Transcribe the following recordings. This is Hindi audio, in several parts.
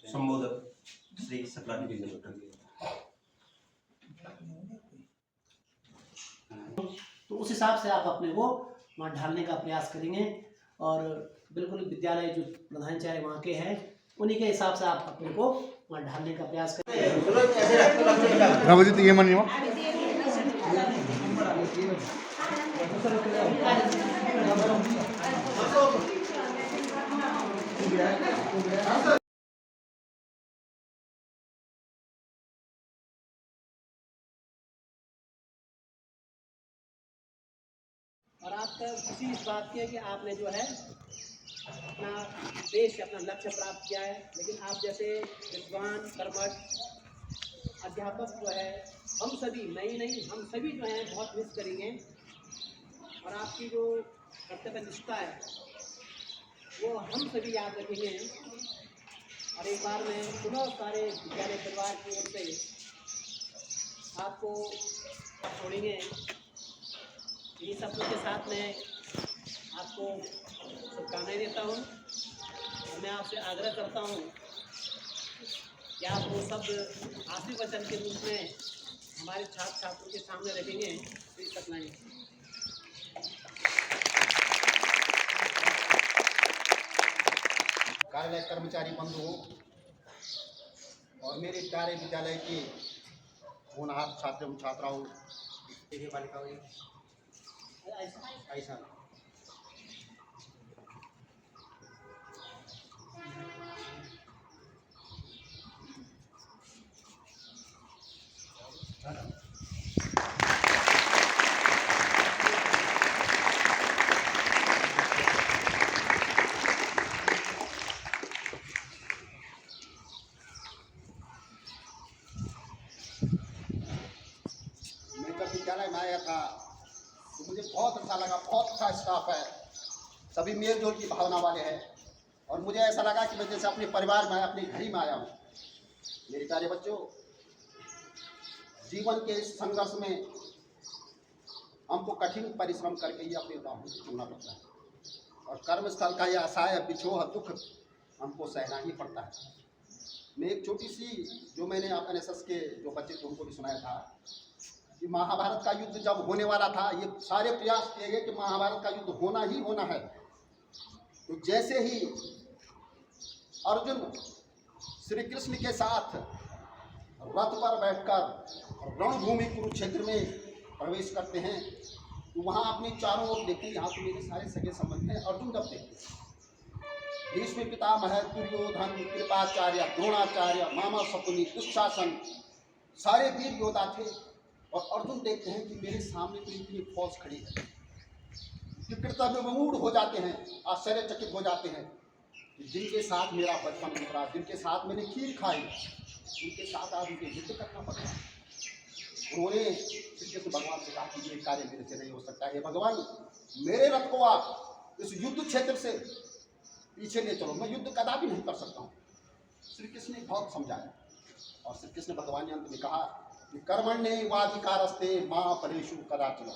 संबोधक श्री सकलानी जी। तो उस हिसाब से आप अपने को वहाँ ढालने का प्रयास करेंगे और बिल्कुल विद्यालय जो प्रधानाचार्य वहाँ के हैं उन्हीं के हिसाब से आप अपने को वहाँ ढालने का प्रयास करेंगे। रवजित ये मनियो और आपका खुशी इस बात की है कि आपने जो है अपना देश अपना लक्ष्य प्राप्त किया है। लेकिन आप जैसे विद्वान कर्मठ अध्यापक जो है हम सभी नहीं हम सभी जो हैं बहुत मिस करेंगे और आपकी जो कर्तव्य निष्ठा है वो हम सभी याद रखेंगे। और एक बार मैं पुनः सारे विद्यालय परिवार की ओर से आपको छोड़ेंगे। इन्हीं शब्दों के साथ मैं आपको शुभकामनाएं देता हूँ और मैं आपसे आग्रह करता हूँ कि आप वो शब्द आखिरी वचन के रूप में हमारे छात्र छात्रों के सामने रखेंगे। प्लीज सकलाएं। कार्यालय कर्मचारी बंधुओं और मेरे प्यारे विद्यालय के होनहार छात्र एवं छात्राओं बालिकाओं ऐसा विद्यालय में आया था तो मुझे बहुत अच्छा लगा। बहुत अच्छा स्टाफ है, सभी मेल जोल की भावना वाले हैं और मुझे ऐसा लगा कि मैं जैसे अपने परिवार में अपने घर ही में आया हूँ। मेरे प्यारे बच्चों, जीवन के इस संघर्ष में हमको कठिन परिश्रम करके ही अपने राह चुनना पड़ता है और कर्मस्थल का यह असहाय बिछोह दुख हमको सहना ही पड़ता है। मैं एक छोटी सी जो मैंने NSS के जो बच्चे थे उनको भी सुनाया था कि महाभारत का युद्ध जब होने वाला था, ये सारे प्रयास किए गए कि महाभारत का युद्ध होना ही होना है। तो जैसे ही अर्जुन श्री कृष्ण के साथ रथ पर बैठकर रणभूमि कुरुक्षेत्र में प्रवेश करते हैं तो वहाँ अपने चारों ओर देखते हैं, यहाँ तो मेरे सारे सगे संबंध हैं। अर्जुन जब देखते भीष्म पितामह, दुर्योधन, कृपाचार्य, द्रोणाचार्य, मामा शकुनी, दुशासन, सारे वीर योद्धा थे और अर्जुन देखते हैं कि मेरे सामने तो इतनी फौज खड़ी है कि कृतज्ञ मूड हो जाते हैं, आश्चर्यचकित हो जाते हैं कि जिनके साथ मेरा बचपन गुजरा, जिनके साथ मैंने खीर खाई, उनके साथ आज मुझे युद्ध करना पड़ रहा है। उन्होंने श्री कृष्ण भगवान से कहा कि ये कार्य मेरे से नहीं हो सकता है, भगवान मेरे रथ को आप इस युद्ध क्षेत्र से पीछे ले चलो, मैं युद्ध कदापि नहीं कर सकता हूँ। श्री कृष्ण ने बहुत समझाया और श्री कृष्ण भगवान ने अंत में कहा कि कर्मण्ये वाधिकारस्ते मां फलेषु कदाचन।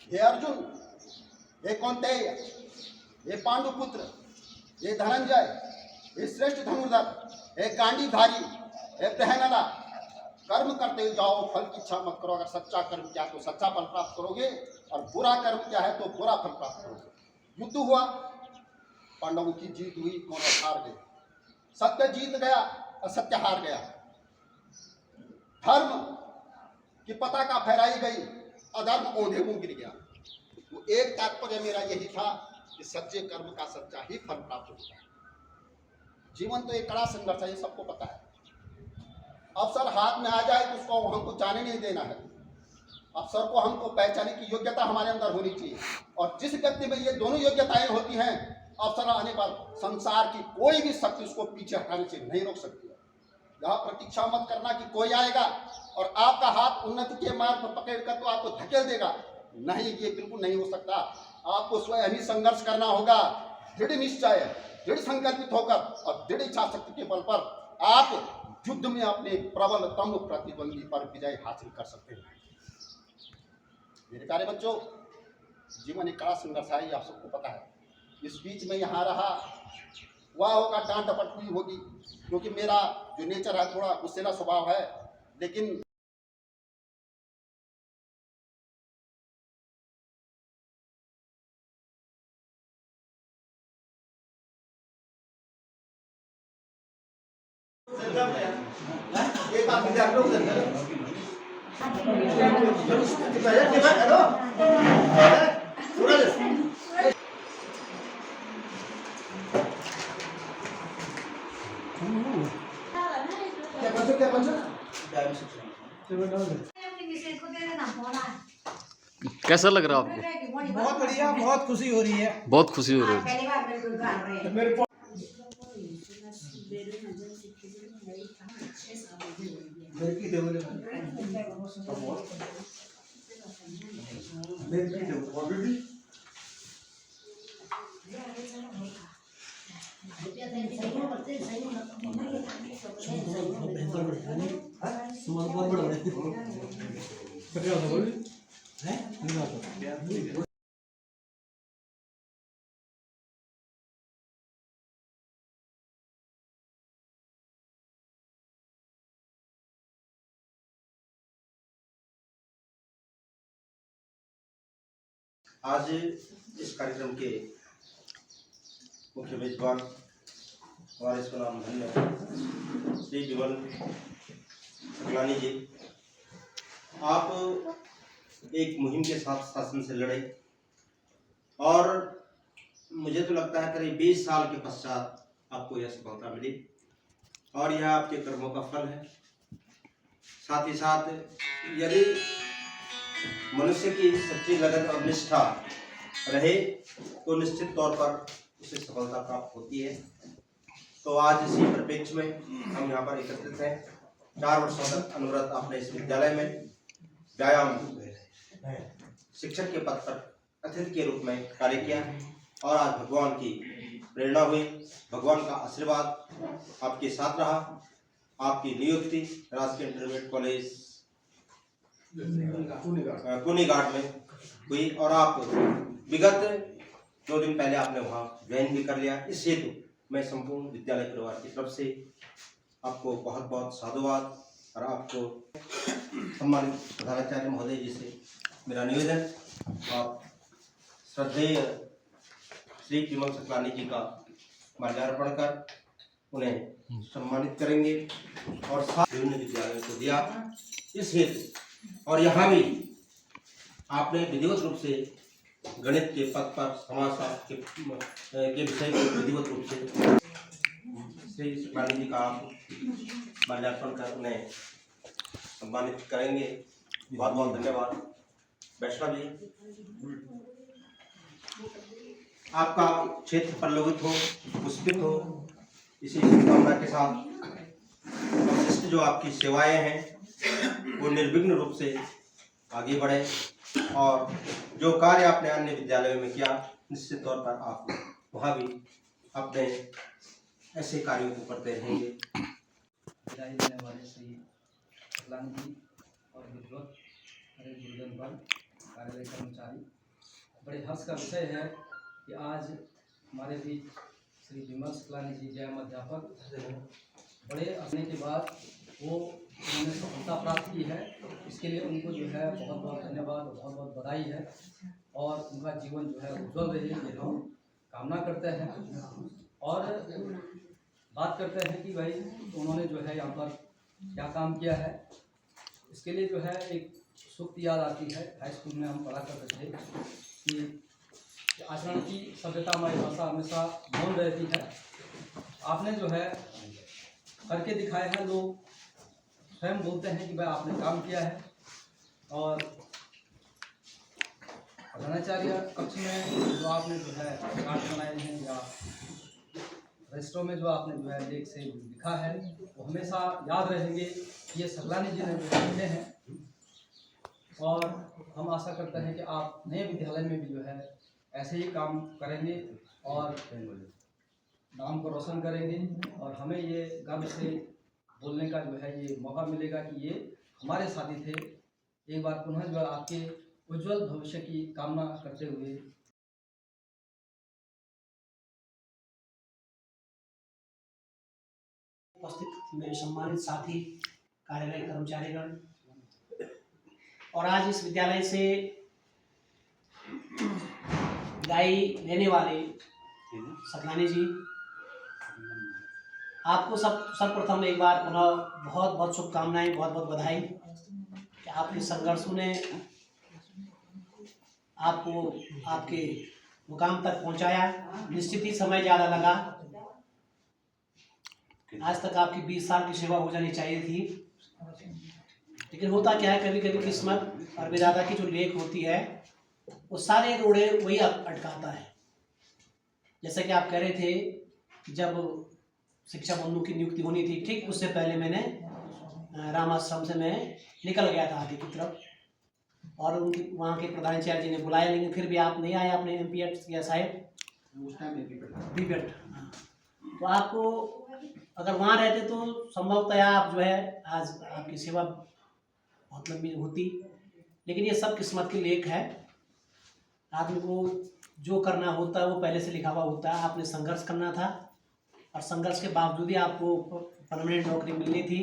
हे अर्जुन, हे कौन्तेय, हे पांडुपुत्र, हे धनंजय, हे श्रेष्ठ धनुर्धर, हे गांडीधारी, हे प्रहनला, कर्म करते जाओ, फल की इच्छा मत करो। अगर सच्चा कर्म किया तो सच्चा फल प्राप्त करोगे और बुरा कर्म किया है तो बुरा फल प्राप्त करोगे। युद्ध हुआ, पांडवों की जीत हुई, कौरव हार गए। सत्य जीत गया, असत्य हार गया। धर्म की पताका फहराई गई, अधर्म औंधे मुंह गिर गया। तो एक तात्पर्य मेरा यही था कि सच्चे कर्म का सच्चा ही फल प्राप्त होता है। जीवन तो एक कड़ा संघर्ष है, ये सबको पता है। अवसर हाथ में आ जाए तो उसको हमको जाने नहीं देना है। अवसर को हमको पहचानने की योग्यता हमारे अंदर होनी चाहिए और जिस व्यक्ति में ये दोनों योग्यताएं होती हैं, अवसर आने पर संसार की कोई भी शक्ति उसको पीछे हटाने से नहीं रोक सकती है। यहाँ प्रतीक्षा मत करना कि कोई आएगा और आपका हाथ उन्नति के मार्ग पर पकड़कर तो आपको धकेल देगा, नहीं, ये बिल्कुल नहीं हो सकता। आपको स्वयं ही संघर्ष करना होगा, दृढ़ निश्चय, दृढ़ संकल्पित होकर और दृढ़ इच्छा शक्ति के बल पर आप युद्ध में अपने प्रबलतम प्रतिद्वंदी पर विजय हासिल कर सकते हैं। मेरे प्यारे बच्चों, जीवन एक कड़ा संघर्ष है, ये आप सबको पता है। इस बीच में यहाँ रहा वह होगा, डांट डपट हुई होगी, क्योंकि मेरा जो नेचर है थोड़ा गुस्सैला स्वभाव है। लेकिन एक आदमी देख लो क्या बन कैसा लग रहा है आपको? बहुत बढ़िया, बहुत खुशी हो रही है। बहुत खुशी हो रही है। मेरे को आज इस कार्यक्रम के मुख्य मेजबान हमारे इसका नाम धन्य श्री विमल सकलानी जी, आप एक मुहिम के साथ शासन से लड़े और मुझे तो लगता है करीब 20 साल के पश्चात आपको यह सफलता मिली और यह आपके कर्मों का फल है। साथ ही साथ यदि मनुष्य की सच्ची लगन और निष्ठा रहे तो निश्चित तौर पर उसे सफलता प्राप्त होती है। तो आज इसी परिप्रेक्ष्य में हम यहाँ पर एकत्रित हैं। 4 वर्षों तक अनवरत आपने इस विद्यालय में व्यायाम शिक्षक के पद पर अतिथि के रूप में कार्य किया और आज भगवान की प्रेरणा हुई, भगवान का आशीर्वाद आपके साथ रहा। आपकी नियुक्ति राजकीय इंटरमीडिएट कॉलेज कुनीघाट में हुई और आप विगत 2 दिन पहले आपने वहाँ ज्वाइन भी कर लिया। इस हेतु मैं संपूर्ण विद्यालय परिवार की तरफ से आपको बहुत बहुत साधुवाद और आपको सम्मानित प्रधानाचार्य महोदय जी से मेरा निवेदन, आप श्रद्धेय श्री विमल सकलानी जी का माल्यार्पण कर उन्हें सम्मानित करेंगे और साथ विभिन्न विद्यालयों को दिया इस हेतु। और यहाँ भी आपने विधिवत रूप से गणित के पद पर समाजशास्त्र के विषय को विधिवत रूप से श्री सकलानी जी का आप माल्यार्पण कर उन्हें सम्मानित करेंगे। बहुत बहुत धन्यवाद। वैष्णव जी, आपका क्षेत्र पल्लवित हो, पुष्पित हो, इसी शुभकामना के साथ अवशिष्ट जो आपकी सेवाएं हैं वो निर्विघ्न रूप से आगे बढ़े और जो कार्य आपने अन्य विद्यालयों में किया निश्चित तौर पर आप वहाँ भी अपने ऐसे कार्यों को करते रहेंगे। विदाई देने वाले श्री सकलानी जी और विद्वत हरे गुरुजन वर्ग कार्यालय कर्मचारी, बड़े हर्ष का विषय है कि आज हमारे बीच श्री विमल सकलानी जी जय अध्यापक बड़े आने के बाद वो उन्होंने सफलता प्राप्त की है। इसके लिए उनको जो है बहुत बहुत धन्यवाद और बहुत बहुत बधाई है और उनका जीवन जो है उज्जवल रहे ये हम कामना करते हैं। और बात करते हैं कि भाई उन्होंने जो है यहाँ पर क्या काम किया है, इसके लिए जो है एक सूक्ति याद आती है। हाई स्कूल में हम पढ़ा करते थे कि आचरण की सभ्यतामय भाषा हमेशा मौन रहती है। आपने जो है करके दिखाया है, लोग स्वयं बोलते हैं कि भाई आपने काम किया है। और प्रधानाचार्य कक्ष में जो आपने जो है कार्ड बनाए हैं या रजिस्टरों में जो आपने जो है लेख से लिखा है वो हमेशा याद रहेंगे, ये सकलानी जी ने जो लिखे हैं। और हम आशा करते हैं कि आप नए विद्यालय में भी जो है ऐसे ही काम करेंगे और नाम को रोशन करेंगे और हमें ये गर्व से बोलने का जो है ये मौका मिलेगा कि ये हमारे साथी थे। एक बार पुनः जो है आपके उज्जवल भविष्य की कामना करते हुए उपस्थित मेरे सम्मानित साथी, कार्यालय कर्मचारीगण, और आज इस विद्यालय से विदाई लेने वाले सकलानी जी, आपको सर्वप्रथम एक बार पुनः बहुत बहुत शुभकामनाएं, बहुत बहुत बधाई कि आपके संघर्षों ने आपको आपके मुकाम तक पहुंचाया। निश्चित ही समय ज़्यादा लगा, आज तक आपकी 20 साल की सेवा हो जानी चाहिए थी, लेकिन होता क्या है, कभी कभी किस्मत और विधाता की जो लेख होती है वो सारे रोड़े वही अटकाता है। जैसे कि आप कह रहे थे कि जब शिक्षा बंधु की नियुक्ति होनी थी, ठीक उससे पहले मैंने रामाश्रम से मैं निकल गया था आगे की तरफ, और उनकी वहाँ के प्रधानाचार्य जी ने बुलाया, लेकिन फिर भी आप नहीं आए। आपने MPET किया शायद उस टाइम बीपेट। तो आपको अगर वहाँ रहते तो संभवतः आप जो है आज आपकी सेवा बहुत लंबी होती, लेकिन ये सब किस्मत की लेख है। आदमी को जो करना होता है वो पहले से लिखा हुआ होता है। आपने संघर्ष करना था और संघर्ष के बावजूद ही आपको परमानेंट नौकरी मिलनी थी,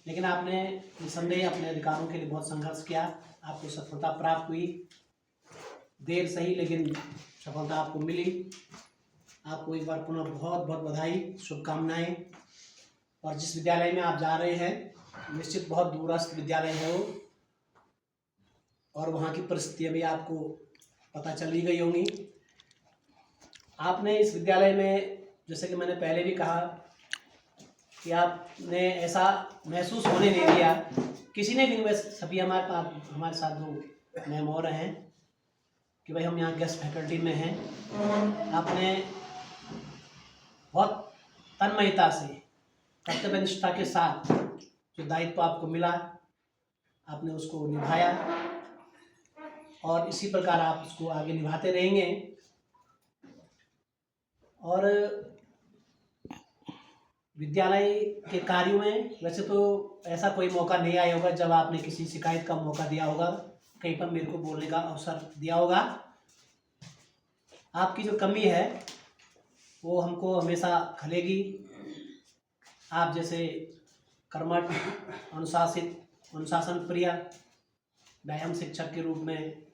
लेकिन आपने निसंदेह अपने अधिकारों के लिए बहुत संघर्ष किया। आपको सफलता प्राप्त हुई, देर सही लेकिन सफलता आपको मिली। आपको एक बार पुनः बहुत बहुत बधाई, शुभकामनाएं। और जिस विद्यालय में आप जा रहे हैं निश्चित बहुत दूरस्थ विद्यालय है वो, और वहाँ की परिस्थितियाँ भी आपको पता चली गई होंगी। आपने इस विद्यालय में, जैसे कि मैंने पहले भी कहा, कि आपने ऐसा महसूस होने नहीं दिया किसी ने भी, वैसे सभी हमारे साथ जो मैम और हैं कि भाई हम यहाँ गेस्ट फैकल्टी में हैं। आपने बहुत तन्मयता से, कर्तव्यनिष्ठा के साथ जो दायित्व आपको मिला आपने उसको निभाया, और इसी प्रकार आप उसको आगे निभाते रहेंगे। और विद्यालय के कार्यों में वैसे तो ऐसा कोई मौका नहीं आया होगा जब आपने किसी शिकायत का मौका दिया होगा, कहीं पर मेरे को बोलने का अवसर दिया होगा। आपकी जो कमी है वो हमको हमेशा खलेगी। आप जैसे कर्मठ, अनुशासन प्रिय व्यायाम शिक्षक के रूप में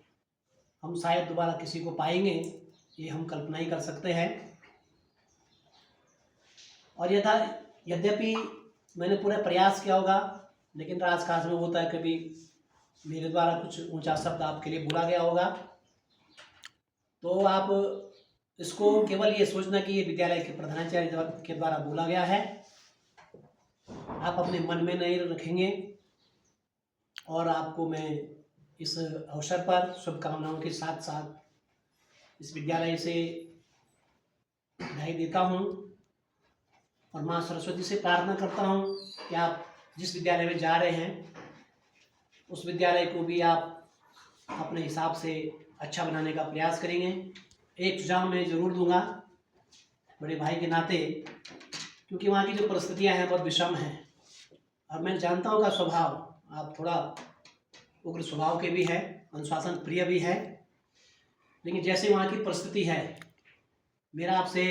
हम शायद दोबारा किसी को पाएंगे, ये हम कल्पना ही कर सकते हैं। और यद्यपि मैंने पूरा प्रयास किया होगा, लेकिन राजकाज में होता है कभी मेरे द्वारा कुछ ऊंचा शब्द आपके लिए बोला गया होगा, तो आप इसको केवल ये सोचना कि ये विद्यालय के प्रधानाचार्य के द्वारा बोला गया है, आप अपने मन में नहीं रखेंगे। और आपको मैं इस अवसर पर शुभकामनाओं के साथ साथ इस विद्यालय से बधाई देता हूँ, और माँ सरस्वती से प्रार्थना करता हूँ कि आप जिस विद्यालय में जा रहे हैं उस विद्यालय को भी आप अपने हिसाब से अच्छा बनाने का प्रयास करेंगे। एक सुझाव मैं ज़रूर दूंगा बड़े भाई के नाते, क्योंकि वहाँ की जो परिस्थितियाँ हैं बहुत विषम हैं, और मैं जानता हूँ का स्वभाव आप थोड़ा उग्र स्वभाव के भी है, अनुशासन प्रिय भी है, लेकिन जैसे वहाँ की परिस्थिति है, मेरा आपसे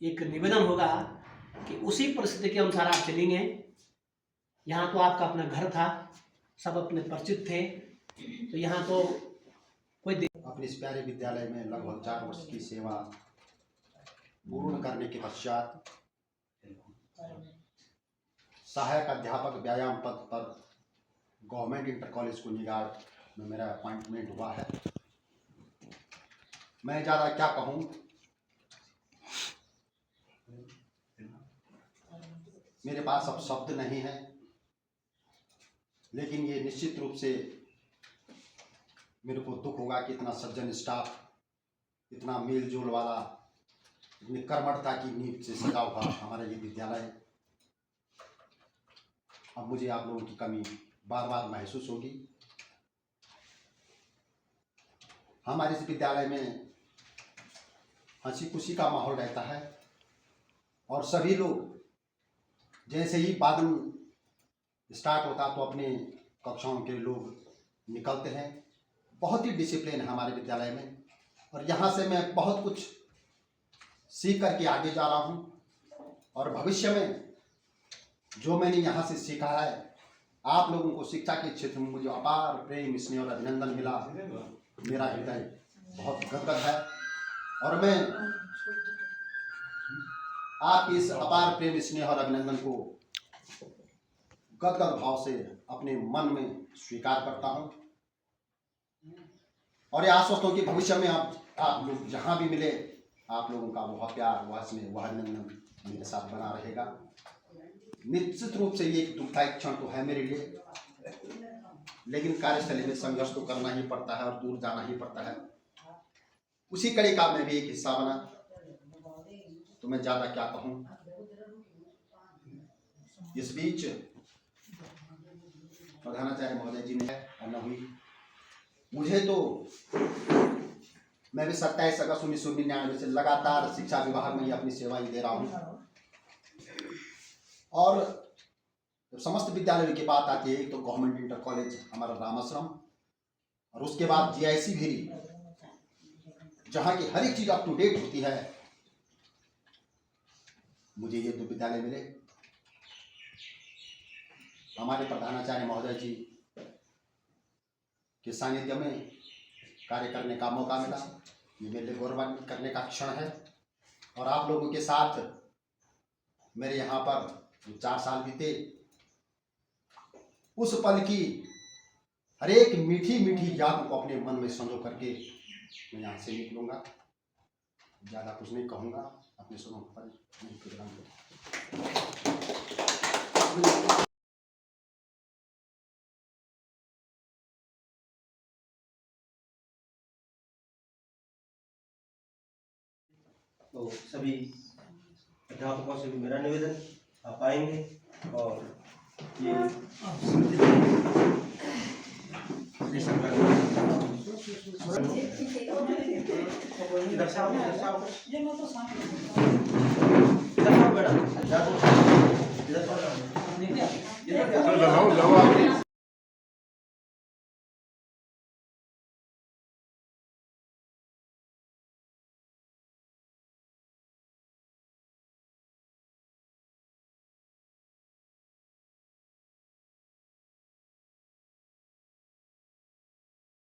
एक निवेदन होगा कि उसी परिस्थिति के अनुसार आप चलेंगे। यहाँ तो आपका अपना घर था, सब अपने परिचित थे, तो यहाँ तो कोई अपने इस प्यारे विद्यालय में लगभग 4 वर्ष की सेवा पूर्ण करने के पश्चात सहायक अध्यापक व्यायाम पद पर गवर्नमेंट इंटर कॉलेज कुनिगाड़ में मेरा अपॉइंटमेंट हुआ है। मैं ज़्यादा क्या कहूँ, मेरे पास अब शब्द नहीं है, लेकिन ये निश्चित रूप से मेरे को दुख होगा कि इतना सज्जन स्टाफ, इतना मेल जोल वाला, इतनी कर्मठता की नींव से सजा हुआ हमारा ये विद्यालय, अब मुझे आप लोगों की कमी बार बार महसूस होगी। हमारे इस विद्यालय में हंसी खुशी का माहौल रहता है, और सभी लोग जैसे ही बादल स्टार्ट होता तो अपने कक्षाओं के लोग निकलते हैं। बहुत ही डिसिप्लिन है हमारे विद्यालय में, और यहाँ से मैं बहुत कुछ सीख करके आगे जा रहा हूँ, और भविष्य में जो मैंने यहाँ से सीखा है, आप लोगों को शिक्षा के क्षेत्र में मुझे अपार प्रेम, स्नेह और अभिनंदन मिला। मेरा हृदय बहुत गदगद है और मैं आपके इस अपार प्रेम, स्नेह और अभिनंदन को गदगद भाव से अपने मन में स्वीकार करता हूँ और ये आश्वस्त हूँ कि भविष्य में आप लोग जहाँ भी मिले, आप लोगों का वह प्यार, वह स्नेह, वह अभिनंदन मेरे साथ बना रहेगा। निश्चित रूप से ये एक दुखदायी क्षण तो है मेरे लिए, लेकिन कार्यस्थल में संघर्ष तो करना ही पड़ता है और दूर जाना ही पड़ता है। उसी कड़ी का मैं भी एक हिस्सा बना, तो मैं ज्यादा क्या कहूँ। इस बीच प्रधानाचार्य महोदय जी ने न हुई, मुझे तो मैं भी 27 अगस्त 1999 से लगातार शिक्षा विभाग में ही अपनी सेवाएं दे रहा हूँ और जब समस्त विद्यालयों की बात आती है तो गवर्नमेंट इंटर कॉलेज हमारा रामाश्रम और उसके बाद GIC भेरी, जहाँ की हर एक चीज अप टू डेट होती है, मुझे ये 2 विद्यालय मिले। हमारे प्रधानाचार्य महोदय जी के सानिध्य में कार्य करने का मौका मिला, ये मेरे लिए गौरवान्वित करने का क्षण है। और आप लोगों के साथ मेरे यहाँ पर जो 4 साल बीते, उस पल की हर एक मीठी मीठी याद को अपने मन में संजो करके मैं यहाँ से निकलूंगा। ज़्यादा कुछ नहीं कहूँगा, अपने सुनो पर नहीं प्रोग्राम तो सभी अध्यापकों से भी मेरा निवेदन, आप आएंगे और ये दर्शाओ मैडम,